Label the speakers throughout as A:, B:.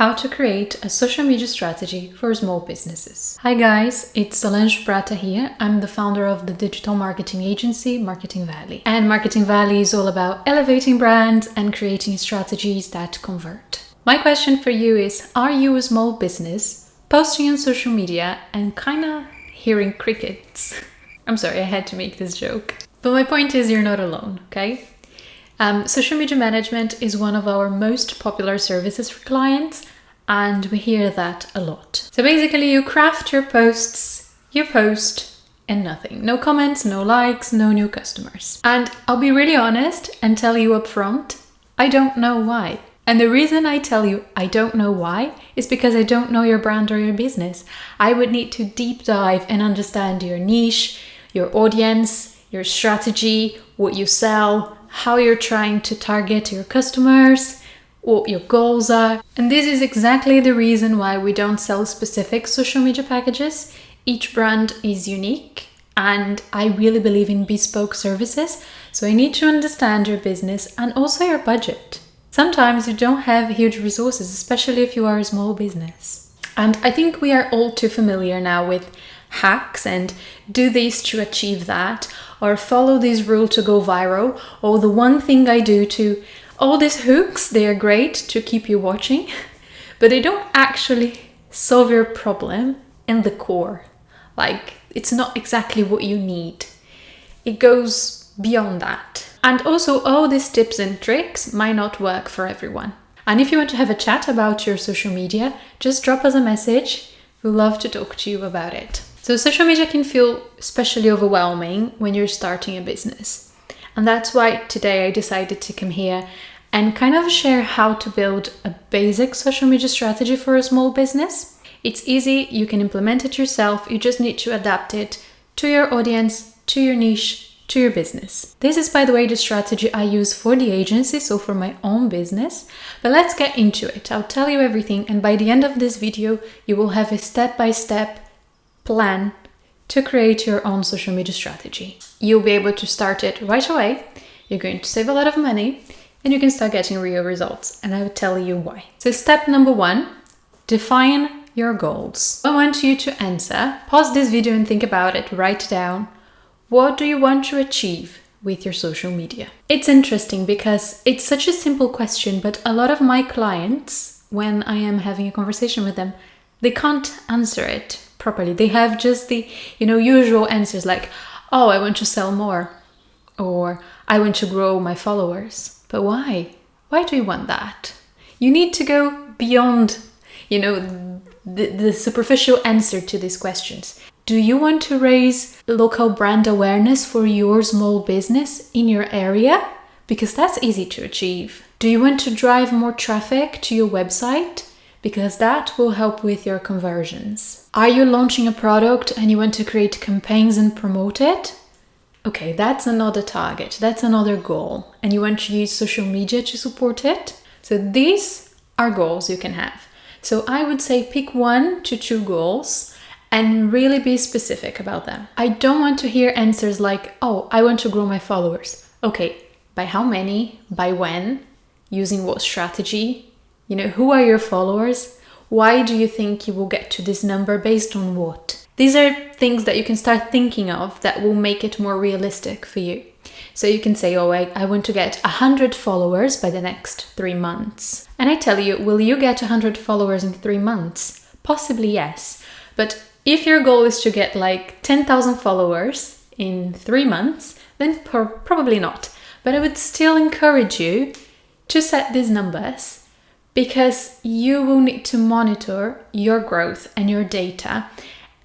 A: how to create a social media strategy for small businesses. Hi guys, it's Solange Prata here. I'm the founder of the digital marketing agency Marketing Valley. And Marketing Valley is all about elevating brands and creating strategies that convert. My question for you is, are you a small business posting on social media and kind of hearing crickets? I'm sorry, I had to make this joke. But my point is, you're not alone, okay? Social media management is one of our most popular services for clients, and we hear that a lot. So basically, you craft your posts, you post, and nothing. No comments, no likes, no new customers. And I'll be really honest and tell you up front, I don't know why. And the reason I tell you I don't know why is because I don't know your brand or your business. I would need to deep dive and understand your niche, your audience, your strategy, what you sell, how you're trying to target your customers, what your goals are. And this is exactly the reason why we don't sell specific social media packages. Each brand is unique, and I really believe in bespoke services. So I need to understand your business and also your budget. Sometimes you don't have huge resources, especially if you are a small business. And I think we are all too familiar now with hacks and do this to achieve that, or follow this rule to go viral, or the one thing I do to... All these hooks, they are great to keep you watching, but they don't actually solve your problem in the core. Like, it's not exactly what you need. It goes beyond that. And also, all these tips and tricks might not work for everyone. And if you want to have a chat about your social media, just drop us a message. We'd love to talk to you about it. So social media can feel especially overwhelming when you're starting a business. And that's why today I decided to come here and kind of share how to build a basic social media strategy for a small business. It's easy, you can implement it yourself, you just need to adapt it to your audience, to your niche, to your business. This is, by the way, the strategy I use for the agency, so for my own business. But let's get into it. I'll tell you everything, and by the end of this video, you will have a step-by-step plan to create your own social media strategy. You'll be able to start it right away. You're going to save a lot of money and you can start getting real results. And I will tell you why. So step number 1, define your goals. I want you to answer, pause this video and think about it, write it down. What do you want to achieve with your social media? It's interesting because it's such a simple question, but a lot of my clients, when I am having a conversation with them, they can't answer it properly. They have just the, usual answers like, oh, I want to sell more, or I want to grow my followers. But why? Why do you want that? You need to go beyond, the superficial answer to these questions. Do you want to raise local brand awareness for your small business in your area? Because that's easy to achieve. Do you want to drive more traffic to your website? Because that will help with your conversions. Are you launching a product and you want to create campaigns and promote it? Okay, that's another target, that's another goal, and you want to use social media to support it? So these are goals you can have. So I would say pick 1 to 2 goals and really be specific about them. I don't want to hear answers like, oh, I want to grow my followers. Okay, by how many? By when? Using what strategy? Who are your followers? Why do you think you will get to this number based on what? These are things that you can start thinking of that will make it more realistic for you. So you can say, oh, I want to get 100 followers by the next 3 months. And I tell you, will you get 100 followers in 3 months? Possibly yes. But if your goal is to get like 10,000 followers in 3 months, then probably not. But I would still encourage you to set these numbers, because you will need to monitor your growth and your data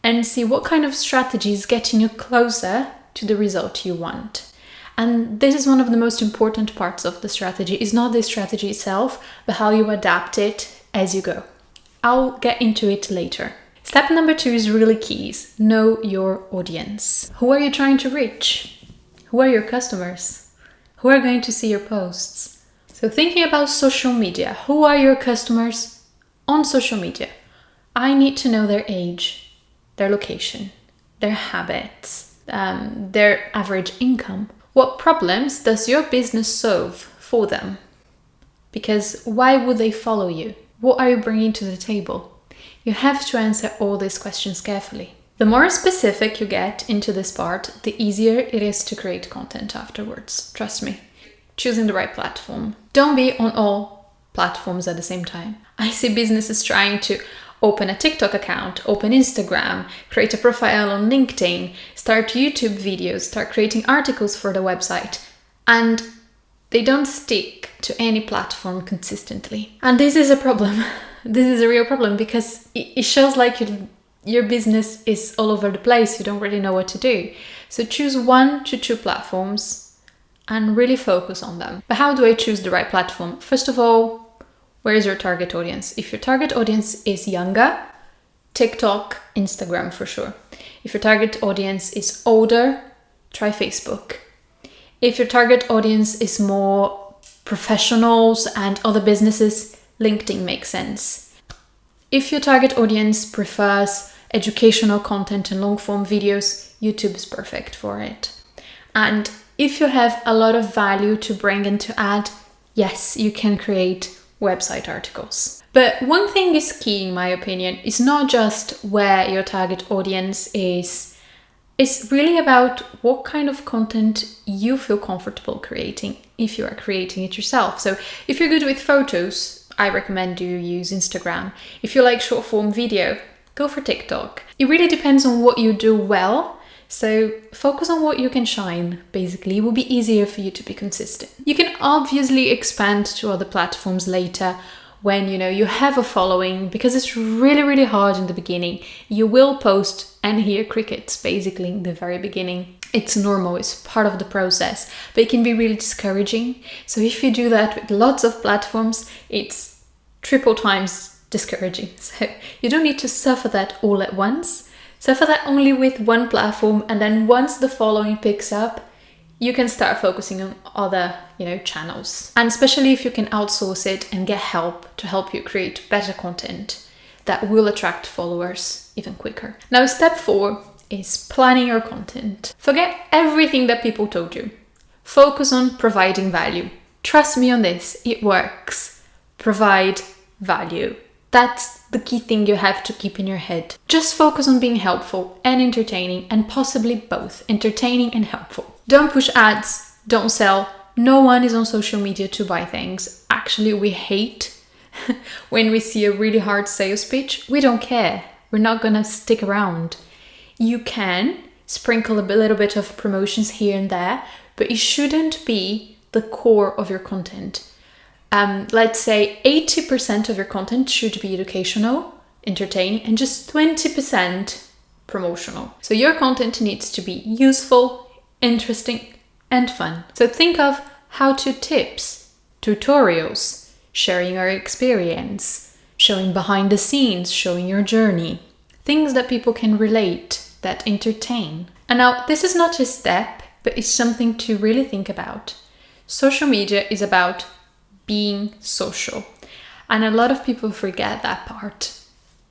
A: and see what kind of strategy is getting you closer to the result you want. And this is one of the most important parts of the strategy. It's not the strategy itself, but how you adapt it as you go. I'll get into it later. Step number 2 is really key. Know your audience. Who are you trying to reach? Who are your customers? Who are going to see your posts? So thinking about social media, who are your customers on social media? I need to know their age, their location, their habits, their average income. What problems does your business solve for them? Because why would they follow you? What are you bringing to the table? You have to answer all these questions carefully. The more specific you get into this part, the easier it is to create content afterwards. Trust me. Choosing the right platform. Don't be on all platforms at the same time. I see businesses trying to open a TikTok account, open Instagram, create a profile on LinkedIn, start YouTube videos, start creating articles for the website, and they don't stick to any platform consistently. And this is a problem. This is a real problem because it shows like your business is all over the place. You don't really know what to do. So choose 1 to 2 platforms and really focus on them. But how do I choose the right platform? First of all, where is your target audience? If your target audience is younger, TikTok, Instagram for sure. If your target audience is older, try Facebook. If your target audience is more professionals and other businesses, LinkedIn makes sense. If your target audience prefers educational content and long form videos, YouTube is perfect for it. And if you have a lot of value to bring and to add, yes, you can create website articles. But one thing is key, in my opinion, is not just where your target audience is. It's really about what kind of content you feel comfortable creating if you are creating it yourself. So if you're good with photos, I recommend you use Instagram. If you like short form video, go for TikTok. It really depends on what you do well. So focus on what you can shine, basically. It will be easier for you to be consistent. You can obviously expand to other platforms later when you have a following, because it's really, really hard in the beginning. You will post and hear crickets basically in the very beginning. It's normal, it's part of the process, but it can be really discouraging. So if you do that with lots of platforms, it's triple times discouraging. So you don't need to suffer that all at once. Suffer that only with one platform, and then once the following picks up, you can start focusing on other, channels. And especially if you can outsource it and get help to help you create better content that will attract followers even quicker. Now, step 4 is planning your content. Forget everything that people told you. Focus on providing value. Trust me on this, it works. Provide value. That's the key thing you have to keep in your head. Just focus on being helpful and entertaining, and possibly both, entertaining and helpful. Don't push ads, don't sell. No one is on social media to buy things. Actually, we hate when we see a really hard sales pitch. We don't care. We're not gonna stick around. You can sprinkle a little bit of promotions here and there, but it shouldn't be the core of your content. Let's say 80% of your content should be educational, entertaining, and just 20% promotional. So your content needs to be useful, interesting, and fun. So think of how-to tips, tutorials, sharing your experience, showing behind the scenes, showing your journey, things that people can relate, that entertain. And now, this is not a step, but it's something to really think about. Social media is about being social. And a lot of people forget that part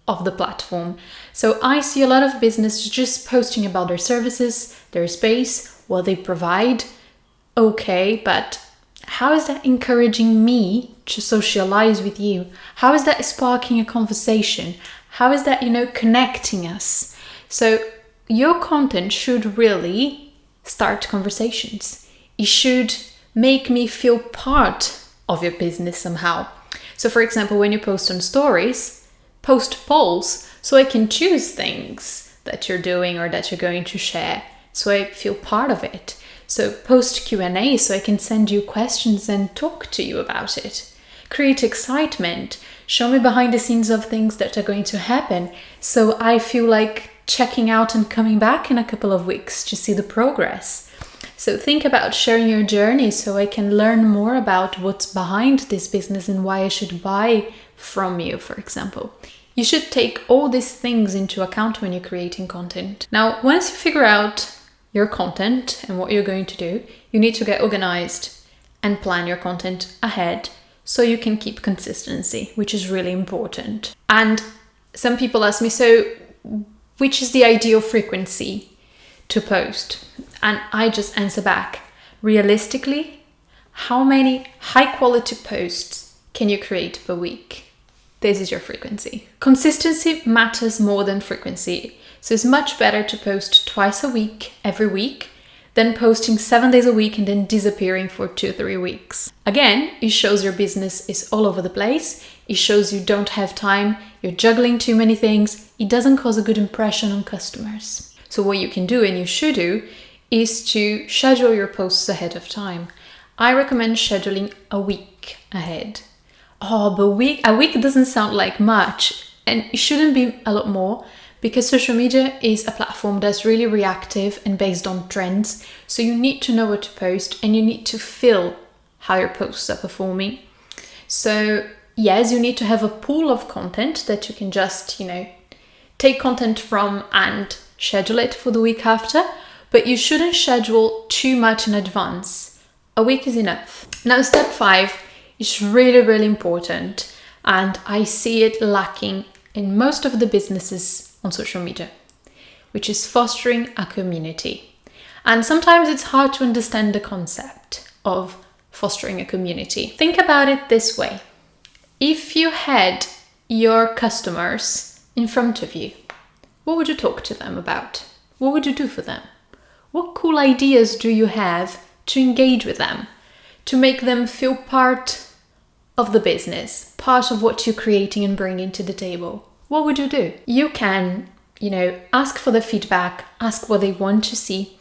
A: of the platform. So I see a lot of businesses just posting about their services, their space, what they provide. Okay, but how is that encouraging me to socialize with you? How is that sparking a conversation? How is that, connecting us? So your content should really start conversations. It should make me feel part of your business somehow. So for example, when you post on stories, post polls so I can choose things that you're doing or that you're going to share, so I feel part of it. So post Q&A so I can send you questions and talk to you about it. Create excitement. Show me behind the scenes of things that are going to happen, so I feel like checking out and coming back in a couple of weeks to see the progress. So think about sharing your journey so I can learn more about what's behind this business and why I should buy from you, for example. You should take all these things into account when you're creating content. Now, once you figure out your content and what you're going to do, you need to get organized and plan your content ahead so you can keep consistency, which is really important. And some people ask me, so which is the ideal frequency to post? And I just answer back, realistically, how many high quality posts can you create per week? this is your frequency. Consistency matters more than frequency. So it's much better to post twice a week, every week, than posting 7 days a week and then disappearing for 2-3 weeks. Again, it shows your business is all over the place. It shows you don't have time, you're juggling too many things. It doesn't cause a good impression on customers. So what you can do, and you should do, is to schedule your posts ahead of time. I recommend scheduling a week ahead. Oh, but a week doesn't sound like much, and it shouldn't be a lot more, because social media is a platform that's really reactive and based on trends. So you need to know what to post, and you need to feel how your posts are performing. So yes, you need to have a pool of content that you can just, take content from and schedule it for the week after, but you shouldn't schedule too much in advance. A week is enough. Now, step 5 is really, really important, and I see it lacking in most of the businesses on social media, which is fostering a community. And sometimes it's hard to understand the concept of fostering a community. Think about it this way. If you had your customers in front of you, what would you talk to them about? What would you do for them? What cool ideas do you have to engage with them, to make them feel part of the business, part of what you're creating and bringing to the table? What would you do? You can, ask for the feedback, ask what they want to see.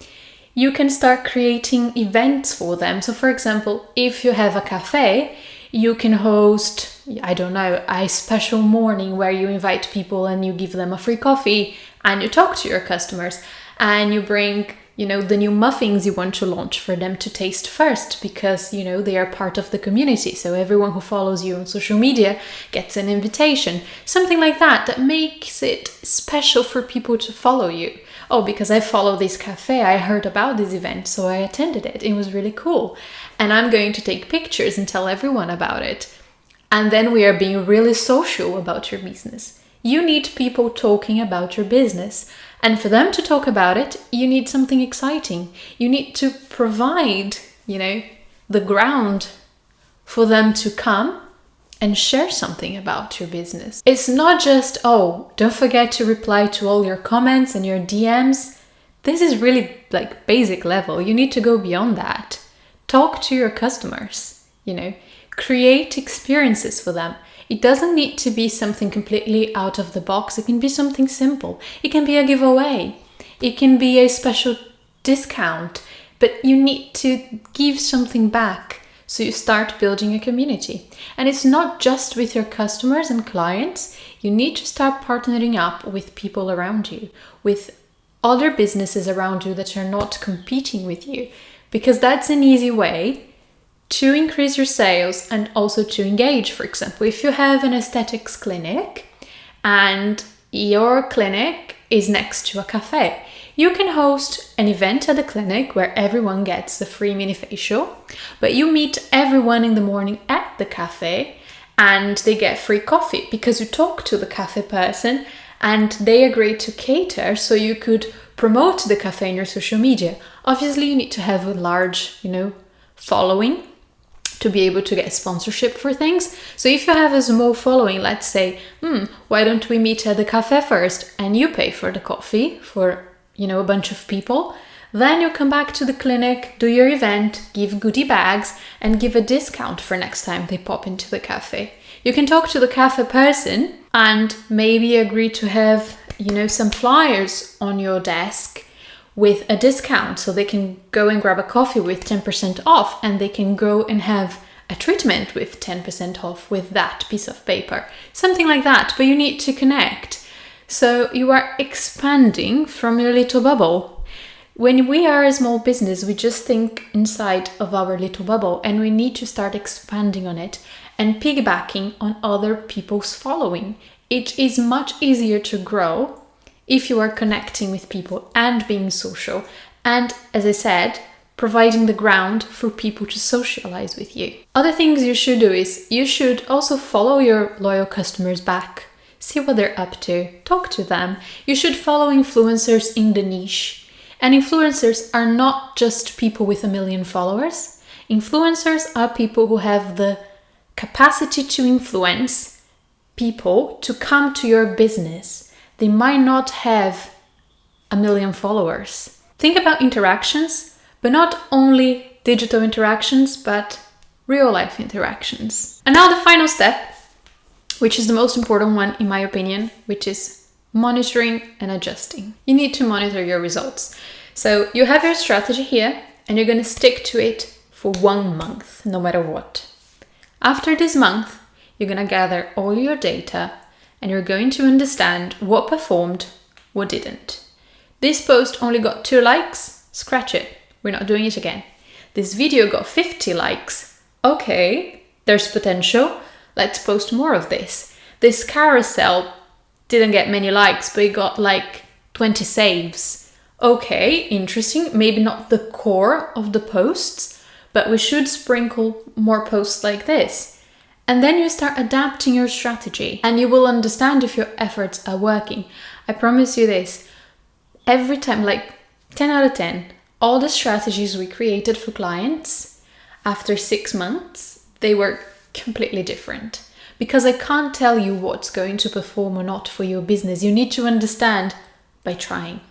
A: You can start creating events for them. So for example, if you have a cafe, you can host, a special morning where you invite people and you give them a free coffee and you talk to your customers and you bring, the new muffins you want to launch for them to taste first, because, they are part of the community. So everyone who follows you on social media gets an invitation, something like that makes it special for people to follow you. Oh, because I follow this cafe, I heard about this event, so I attended it. It was really cool. And I'm going to take pictures and tell everyone about it. And then we are being really social about your business. You need people talking about your business. And for them to talk about it, you need something exciting. You need to provide, the ground for them to come and share something about your business. It's not just, don't forget to reply to all your comments and your DMs. This is really basic level. You need to go beyond that. Talk to your customers, create experiences for them. It doesn't need to be something completely out of the box. It can be something simple. It can be a giveaway. It can be a special discount, but you need to give something back. So you start building a community. And it's not just with your customers and clients. You need to start partnering up with people around you, with other businesses around you that are not competing with you, because that's an easy way to increase your sales and also to engage. For example, if you have an aesthetics clinic and your clinic is next to a cafe, you can host an event at the clinic where everyone gets a free mini facial, but you meet everyone in the morning at the cafe and they get free coffee because you talk to the cafe person and they agree to cater, so you could promote the cafe in your social media. Obviously, you need to have a large, following to be able to get sponsorship for things. So if you have a small following, let's say, why don't we meet at the cafe first and you pay for the coffee for, a bunch of people. Then you come back to the clinic, do your event, give goodie bags and give a discount for next time they pop into the cafe. You can talk to the cafe person and maybe agree to have, some flyers on your desk with a discount, so they can go and grab a coffee with 10% off and they can go and have a treatment with 10% off with that piece of paper. Something like that, but you need to connect. So you are expanding from your little bubble. When we are a small business, we just think inside of our little bubble and we need to start expanding on it and piggybacking on other people's following. It is much easier to grow if you are connecting with people and being social. And as I said, providing the ground for people to socialize with you. Other things you should do is you should also follow your loyal customers back. See what they're up to. Talk to them. You should follow influencers in the niche. And influencers are not just people with 1 million followers. Influencers are people who have the capacity to influence people to come to your business. They might not have 1 million followers. Think about interactions, but not only digital interactions, but real life interactions. And now the final step, which is the most important one in my opinion, which is monitoring and adjusting. You need to monitor your results. So you have your strategy here and you're going to stick to it for 1 month, no matter what. After this month, you're going to gather all your data and you're going to understand what performed, what didn't. This post only got 2 likes, scratch it. We're not doing it again. This video got 50 likes. Okay, there's potential. Let's post more of this. This carousel didn't get many likes, but it got like 20 saves. Okay, interesting. Maybe not the core of the posts, but we should sprinkle more posts like this. And then you start adapting your strategy and you will understand if your efforts are working. I promise you this, every time, like 10 out of 10, all the strategies we created for clients, after 6 months, they were completely different. Because I can't tell you what's going to perform or not for your business. You need to understand by trying.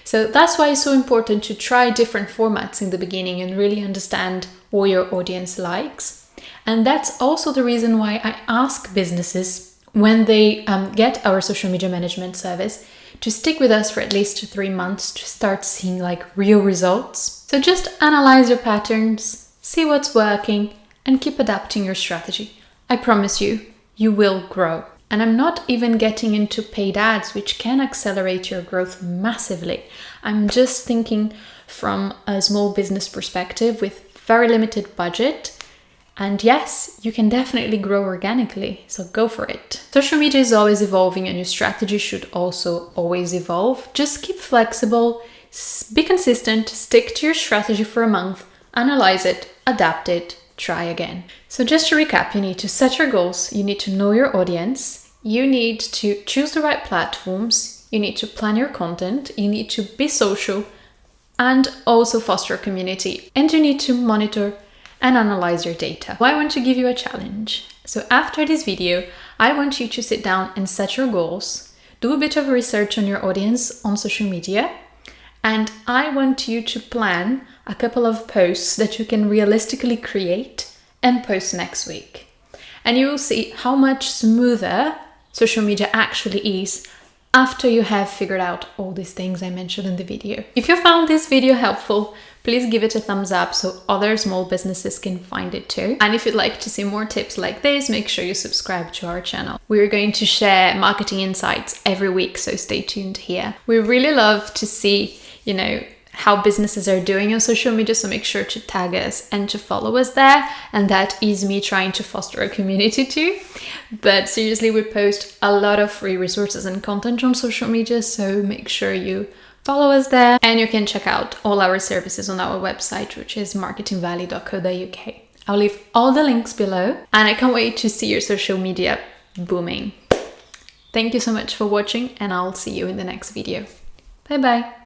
A: So that's why it's so important to try different formats in the beginning and really understand what your audience likes. And that's also the reason why I ask businesses when they get our social media management service to stick with us for at least 3 months to start seeing like real results. So just analyze your patterns, see what's working, and keep adapting your strategy. I promise you, you will grow. And I'm not even getting into paid ads, which can accelerate your growth massively. I'm just thinking from a small business perspective with very limited budget. And yes, you can definitely grow organically, so go for it. Social media is always evolving and your strategy should also always evolve. Just keep flexible, be consistent, stick to your strategy for a month, analyze it, adapt it, try again. So just to recap, you need to set your goals, you need to know your audience, you need to choose the right platforms, you need to plan your content, you need to be social and also foster a community, and you need to monitor and analyze your data. I want to give you a challenge. So after this video, I want you to sit down and set your goals, do a bit of research on your audience on social media, and I want you to plan a couple of posts that you can realistically create and post next week. And you will see how much smoother social media actually is after you have figured out all these things I mentioned in the video. If you found this video helpful, please give it a thumbs up so other small businesses can find it too. And if you'd like to see more tips like this, make sure you subscribe to our channel. We're going to share marketing insights every week, so stay tuned here. We really love to see, how businesses are doing on social media, so make sure to tag us and to follow us there. And that is me trying to foster a community too. But seriously, we post a lot of free resources and content on social media, so make sure you follow us there. And you can check out all our services on our website, which is marketingvalley.co.uk. I'll leave all the links below, and I can't wait to see your social media booming. Thank you so much for watching, and I'll see you in the next video. Bye bye.